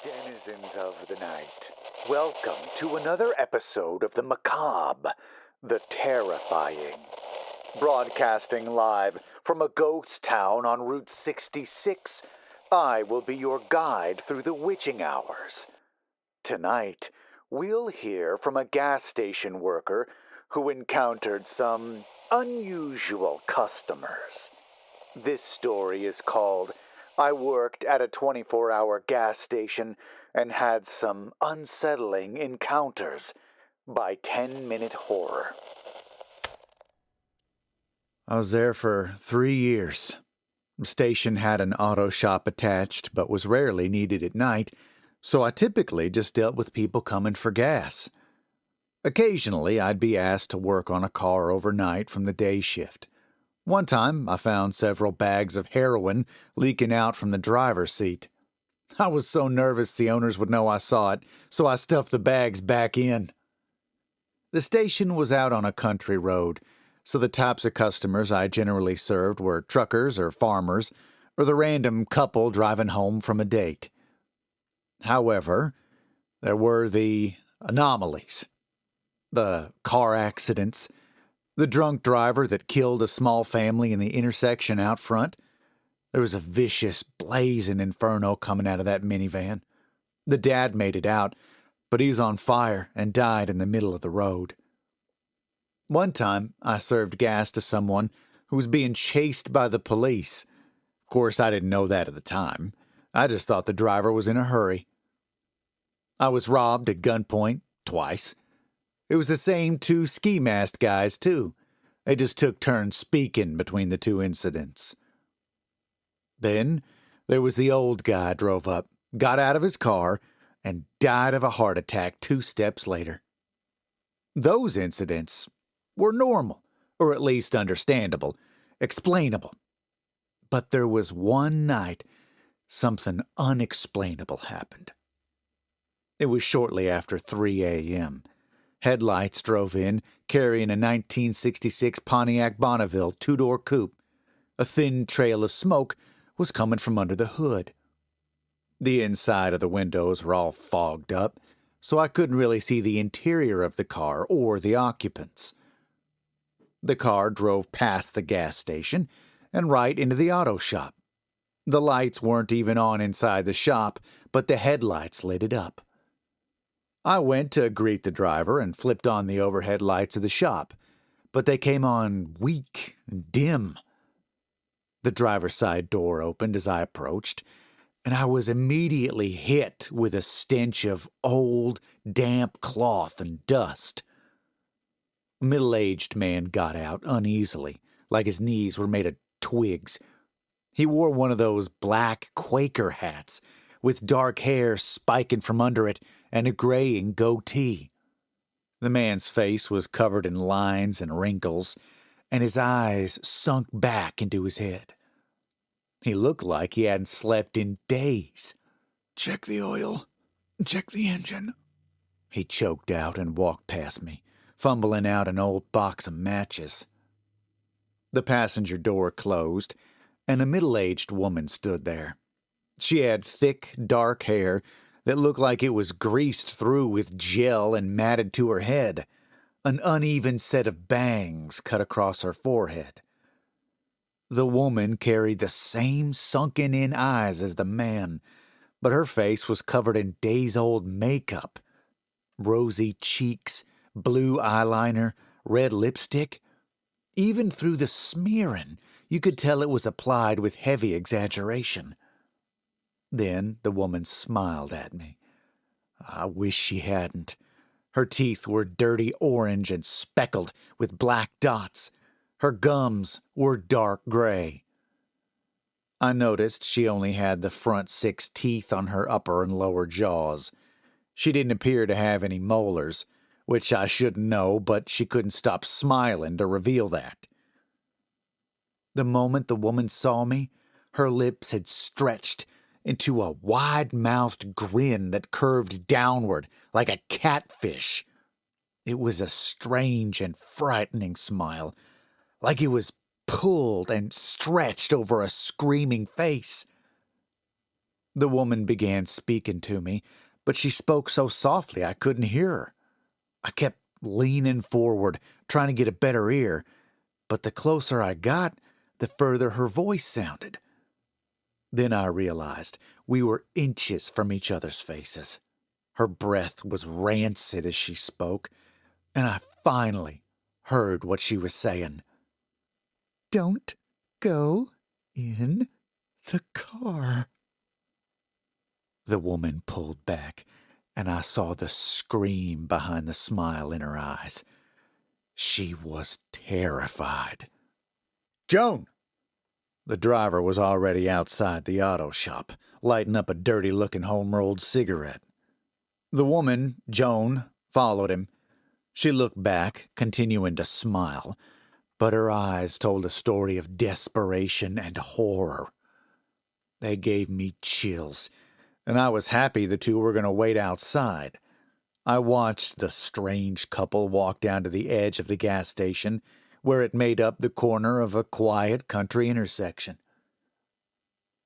Denizens of the night, welcome to another episode of the macabre, the terrifying. Broadcasting live from a ghost town on Route 66, I will be your guide through the witching hours. Tonight, we'll hear from a gas station worker who encountered some unusual customers. This story is called I Worked at a 24-Hour Gas Station and Had Some Unsettling Encounters by 10 Minute Horror. I was there for 3 years. The station had an auto shop attached, but was rarely needed at night, so I typically just dealt with people coming for gas. Occasionally, I'd be asked to work on a car overnight from the day shift. One time, I found several bags of heroin leaking out from the driver's seat. I was so nervous the owners would know I saw it, so I stuffed the bags back in. The station was out on a country road, so the types of customers I generally served were truckers or farmers, or the random couple driving home from a date. However, there were the anomalies. The car accidents, the drunk driver that killed a small family in the intersection out front. There was a vicious, blazing inferno coming out of that minivan. The dad made it out, but he was on fire and died in the middle of the road. One time, I served gas to someone who was being chased by the police. Of course, I didn't know that at the time. I just thought the driver was in a hurry. I was robbed at gunpoint twice. It was the same two ski mask guys, too. They just took turns speaking between the two incidents. Then, there was the old guy drove up, got out of his car, and died of a heart attack 2 steps later. Those incidents were normal, or at least understandable, explainable. But there was one night something unexplainable happened. It was shortly after 3 a.m. Headlights drove in, carrying a 1966 Pontiac Bonneville 2-door coupe. A thin trail of smoke was coming from under the hood. The inside of the windows were all fogged up, so I couldn't really see the interior of the car or the occupants. The car drove past the gas station and right into the auto shop. The lights weren't even on inside the shop, but the headlights lit it up. I went to greet the driver and flipped on the overhead lights of the shop, but they came on weak and dim. The driver's side door opened as I approached, and I was immediately hit with a stench of old, damp cloth and dust. A middle-aged man got out uneasily, like his knees were made of twigs. He wore one of those black Quaker hats, with dark hair spiking from under it and a graying goatee. The man's face was covered in lines and wrinkles, and his eyes sunk back into his head. He looked like he hadn't slept in days. "Check the oil. Check the engine," he choked out and walked past me, fumbling out an old box of matches. The passenger door closed, and a middle-aged woman stood there. She had thick, dark hair that looked like it was greased through with gel and matted to her head. An uneven set of bangs cut across her forehead. The woman carried the same sunken-in eyes as the man, but her face was covered in days-old makeup. Rosy cheeks, blue eyeliner, red lipstick. Even through the smearing, you could tell it was applied with heavy exaggeration. Then the woman smiled at me. I wish she hadn't. Her teeth were dirty orange and speckled with black dots. Her gums were dark gray. I noticed she only had the front 6 teeth on her upper and lower jaws. She didn't appear to have any molars, which I shouldn't know, but she couldn't stop smiling to reveal that. The moment the woman saw me, her lips had stretched into a wide-mouthed grin that curved downward like a catfish. It was a strange and frightening smile, like it was pulled and stretched over a screaming face. The woman began speaking to me, but she spoke so softly I couldn't hear her. I kept leaning forward, trying to get a better ear, but the closer I got, the further her voice sounded. Then I realized we were inches from each other's faces. Her breath was rancid as she spoke, and I finally heard what she was saying. "Don't go in the car." The woman pulled back, and I saw the scream behind the smile in her eyes. She was terrified. "Joan!" The driver was already outside the auto shop, lighting up a dirty-looking home-rolled cigarette. The woman, Joan, followed him. She looked back, continuing to smile, but her eyes told a story of desperation and horror. They gave me chills, and I was happy the two were going to wait outside. I watched the strange couple walk down to the edge of the gas station, where it made up the corner of a quiet country intersection.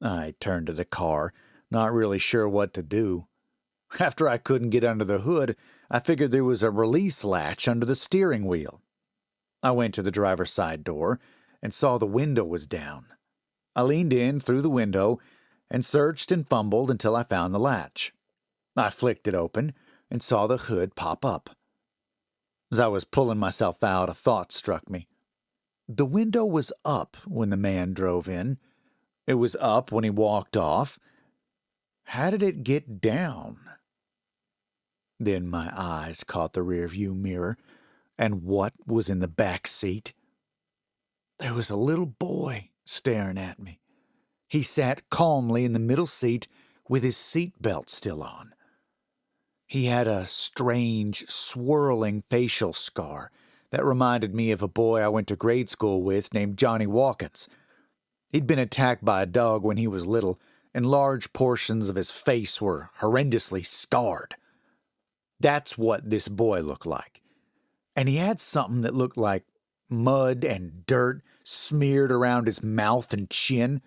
I turned to the car, not really sure what to do. After I couldn't get under the hood, I figured there was a release latch under the steering wheel. I went to the driver's side door and saw the window was down. I leaned in through the window and searched and fumbled until I found the latch. I flicked it open and saw the hood pop up. As I was pulling myself out, a thought struck me. The window was up when the man drove in. It was up when he walked off. How did it get down? Then my eyes caught the rearview mirror, and what was in the back seat? There was a little boy staring at me. He sat calmly in the middle seat with his seatbelt still on. He had a strange, swirling facial scar that reminded me of a boy I went to grade school with named Johnny Watkins. He'd been attacked by a dog when he was little, and large portions of his face were horrendously scarred. That's what this boy looked like. And he had something that looked like mud and dirt smeared around his mouth and chin.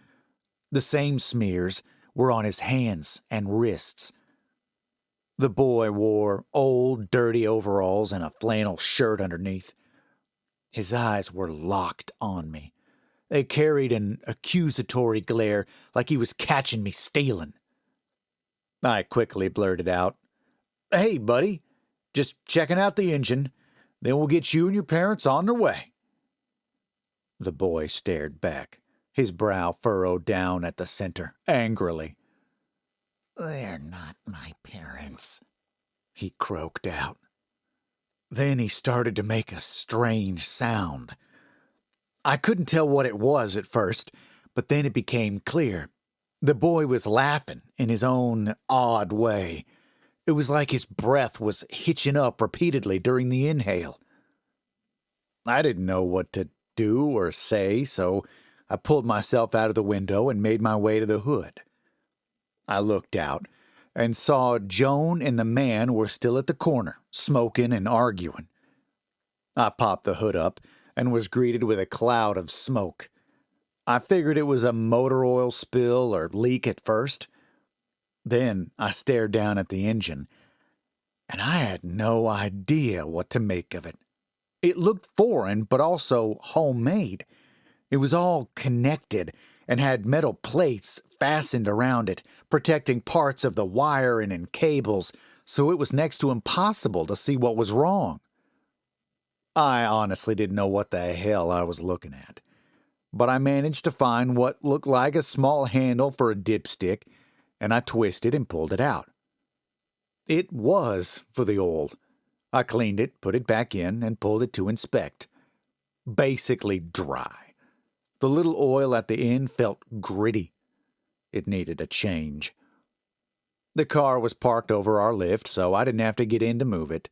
The same smears were on his hands and wrists. The boy wore old, dirty overalls and a flannel shirt underneath. His eyes were locked on me. They carried an accusatory glare like he was catching me stealing. I quickly blurted out, "Hey, buddy, just checking out the engine. Then we'll get you and your parents on their way." The boy stared back, his brow furrowed down at the center, angrily. "They're not my parents," he croaked out. Then he started to make a strange sound. I couldn't tell what it was at first, but then it became clear. The boy was laughing in his own odd way. It was like his breath was hitching up repeatedly during the inhale. I didn't know what to do or say, so I pulled myself out of the window and made my way to the hood. I looked out and saw Joan and the man were still at the corner, smoking and arguing. I popped the hood up and was greeted with a cloud of smoke. I figured it was a motor oil spill or leak at first. Then I stared down at the engine, and I had no idea what to make of it. It looked foreign, but also homemade. It was all connected and had metal plates fastened around it, protecting parts of the wiring and cables, so it was next to impossible to see what was wrong. I honestly didn't know what the hell I was looking at, but I managed to find what looked like a small handle for a dipstick, and I twisted and pulled it out. It was for the oil. I cleaned it, put it back in, and pulled it to inspect. Basically dry. The little oil at the end felt gritty. It needed a change. The car was parked over our lift, so I didn't have to get in to move it.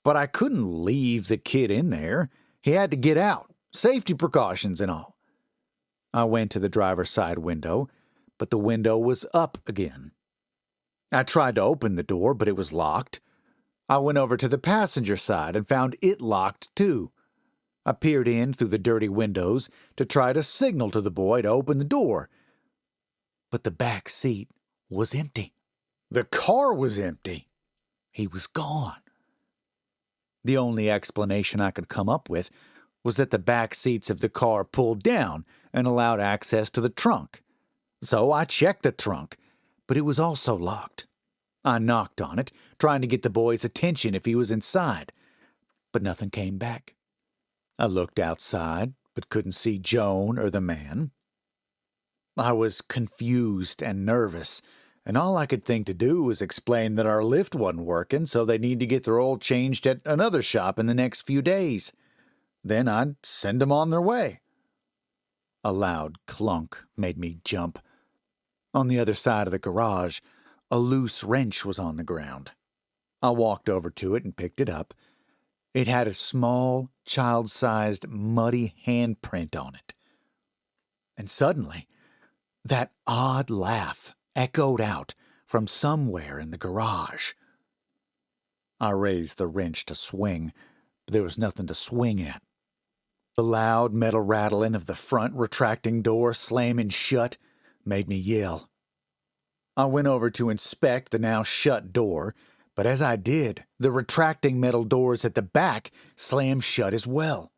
But I couldn't leave the kid in there. He had to get out, safety precautions and all. I went to the driver's side window, but the window was up again. I tried to open the door, but it was locked. I went over to the passenger side and found it locked too. I peered in through the dirty windows to try to signal to the boy to open the door. But the back seat was empty. The car was empty. He was gone. The only explanation I could come up with was that the back seats of the car pulled down and allowed access to the trunk. So I checked the trunk, but it was also locked. I knocked on it, trying to get the boy's attention if he was inside, but nothing came back. I looked outside, but couldn't see Joan or the man. I was confused and nervous, and all I could think to do was explain that our lift wasn't working, so they need to get their oil changed at another shop in the next few days. Then I'd send them on their way. A loud clunk made me jump. On the other side of the garage, a loose wrench was on the ground. I walked over to it and picked it up. It had a small, child-sized, muddy handprint on it. And suddenly, that odd laugh echoed out from somewhere in the garage. I raised the wrench to swing, but there was nothing to swing at. The loud metal rattling of the front retracting door slamming shut made me yell. I went over to inspect the now shut door, but as I did, the retracting metal doors at the back slammed shut as well.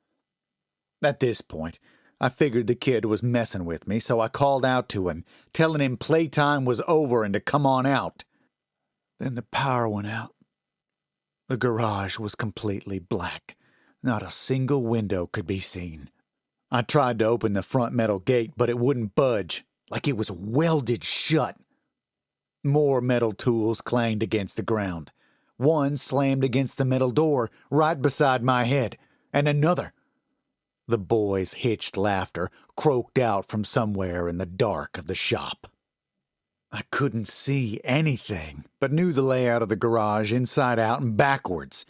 At this point, I figured the kid was messing with me, so I called out to him, telling him playtime was over and to come on out. Then the power went out. The garage was completely black. Not a single window could be seen. I tried to open the front metal gate, but it wouldn't budge, like it was welded shut. More metal tools clanged against the ground. One slammed against the metal door right beside my head, and another. The boys' hitched laughter croaked out from somewhere in the dark of the shop. I couldn't see anything, but knew the layout of the garage inside out and backwards.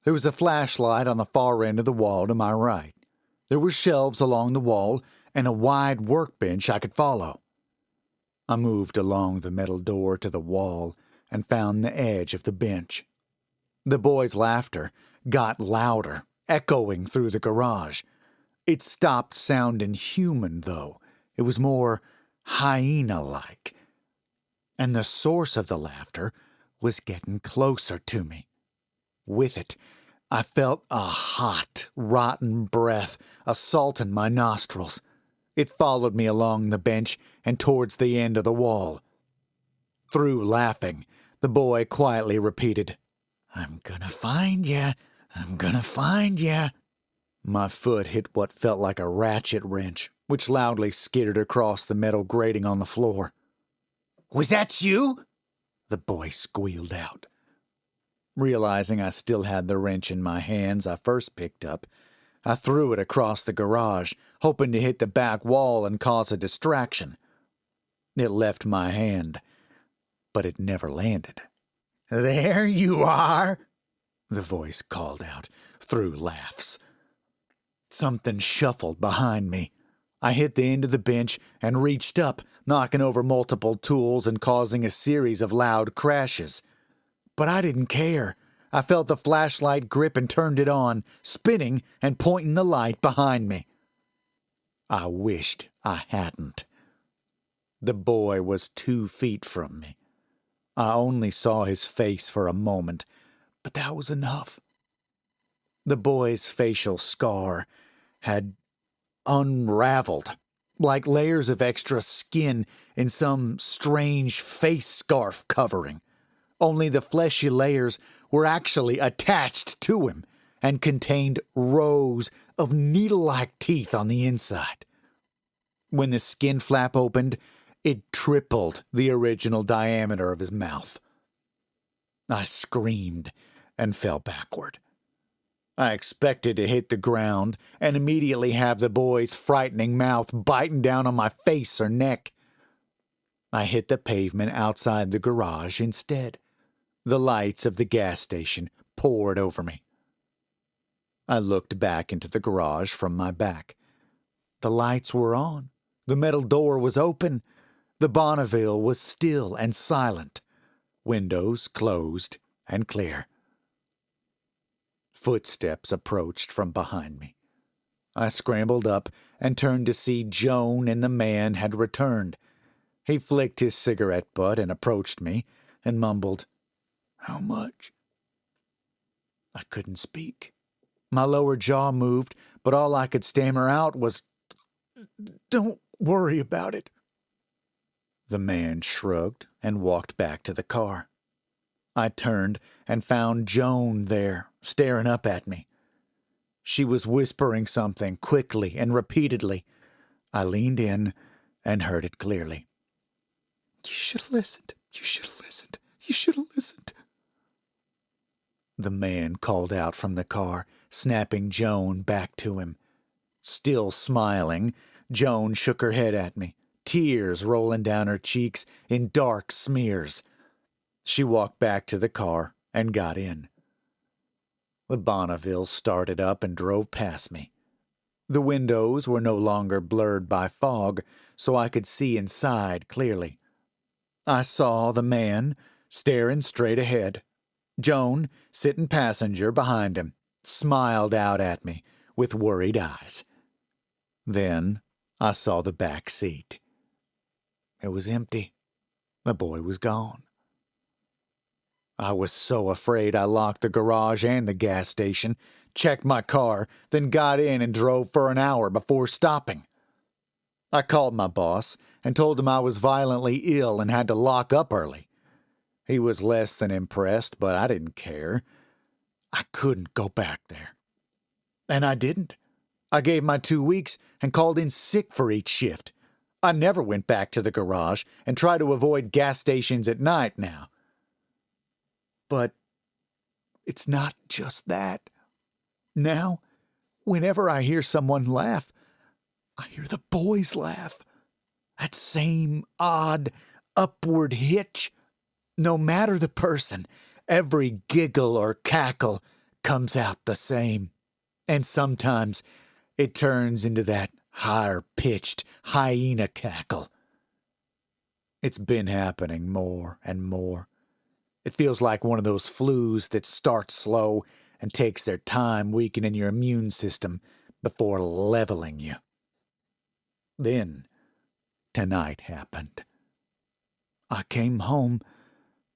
There was a flashlight on the far end of the wall to my right. There were shelves along the wall and a wide workbench I could follow. I moved along the metal door to the wall and found the edge of the bench. The boys' laughter got louder, echoing through the garage. It stopped sounding human, though. It was more hyena-like. And the source of the laughter was getting closer to me. With it, I felt a hot, rotten breath assaulting my nostrils. It followed me along the bench and towards the end of the wall. Through laughing, the boy quietly repeated, "I'm gonna find ya. I'm gonna find ya." My foot hit what felt like a ratchet wrench, which loudly skittered across the metal grating on the floor. "Was that you?" the boy squealed out. Realizing I still had the wrench in my hands I first picked up, I threw it across the garage, hoping to hit the back wall and cause a distraction. It left my hand, but it never landed. "There you are," the voice called out, through laughs. Something shuffled behind me. I hit the end of the bench and reached up, knocking over multiple tools and causing a series of loud crashes. But I didn't care. I felt the flashlight grip and turned it on, spinning and pointing the light behind me. I wished I hadn't. The boy was 2 feet from me. I only saw his face for a moment, but that was enough. The boy's facial scar had unraveled, like layers of extra skin in some strange face scarf covering. Only the fleshy layers were actually attached to him and contained rows of needle-like teeth on the inside. When the skin flap opened, it tripled the original diameter of his mouth. I screamed and fell backward. I expected to hit the ground and immediately have the boy's frightening mouth biting down on my face or neck. I hit the pavement outside the garage instead. The lights of the gas station poured over me. I looked back into the garage from my back. The lights were on. The metal door was open. The Bonneville was still and silent. Windows closed and clear. Footsteps approached from behind me. I scrambled up and turned to see Joan and the man had returned. He flicked his cigarette butt and approached me and mumbled, "How much?" I couldn't speak. My lower jaw moved, but all I could stammer out was, "Don't worry about it." The man shrugged and walked back to the car. I turned and found Joan there, staring up at me. She was whispering something quickly and repeatedly. I leaned in and heard it clearly. "You should have listened. You should have listened. You should have listened." The man called out from the car, snapping Joan back to him. Still smiling, Joan shook her head at me, tears rolling down her cheeks in dark smears. She walked back to the car and got in. The Bonneville started up and drove past me. The windows were no longer blurred by fog, so I could see inside clearly. I saw the man staring straight ahead. Joan, sitting passenger behind him, smiled out at me with worried eyes. Then I saw the back seat. It was empty. The boy was gone. I was so afraid I locked the garage and the gas station, checked my car, then got in and drove for an hour before stopping. I called my boss and told him I was violently ill and had to lock up early. He was less than impressed, but I didn't care. I couldn't go back there. And I didn't. I gave my 2 weeks and called in sick for each shift. I never went back to the garage and try to avoid gas stations at night now. But it's not just that. Now, whenever I hear someone laugh, I hear the boys laugh. That same odd, upward hitch. No matter the person, every giggle or cackle comes out the same. And sometimes it turns into that higher-pitched hyena cackle. It's been happening more and more. It feels like one of those flus that starts slow and takes their time weakening your immune system before leveling you. Then, tonight happened. I came home,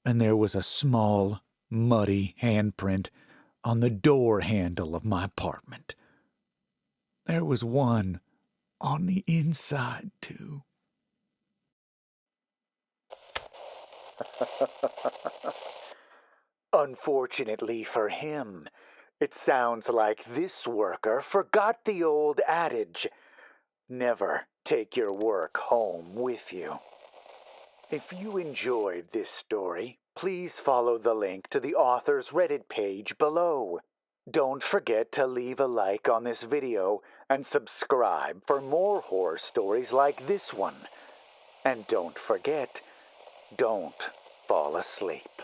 and there was a small, muddy handprint on the door handle of my apartment. There was one on the inside, too. Unfortunately for him, it sounds like this worker forgot the old adage, never take your work home with you. If you enjoyed this story, please follow the link to the author's Reddit page below. Don't forget to leave a like on this video and subscribe for more horror stories like this one. And don't forget, don't fall asleep.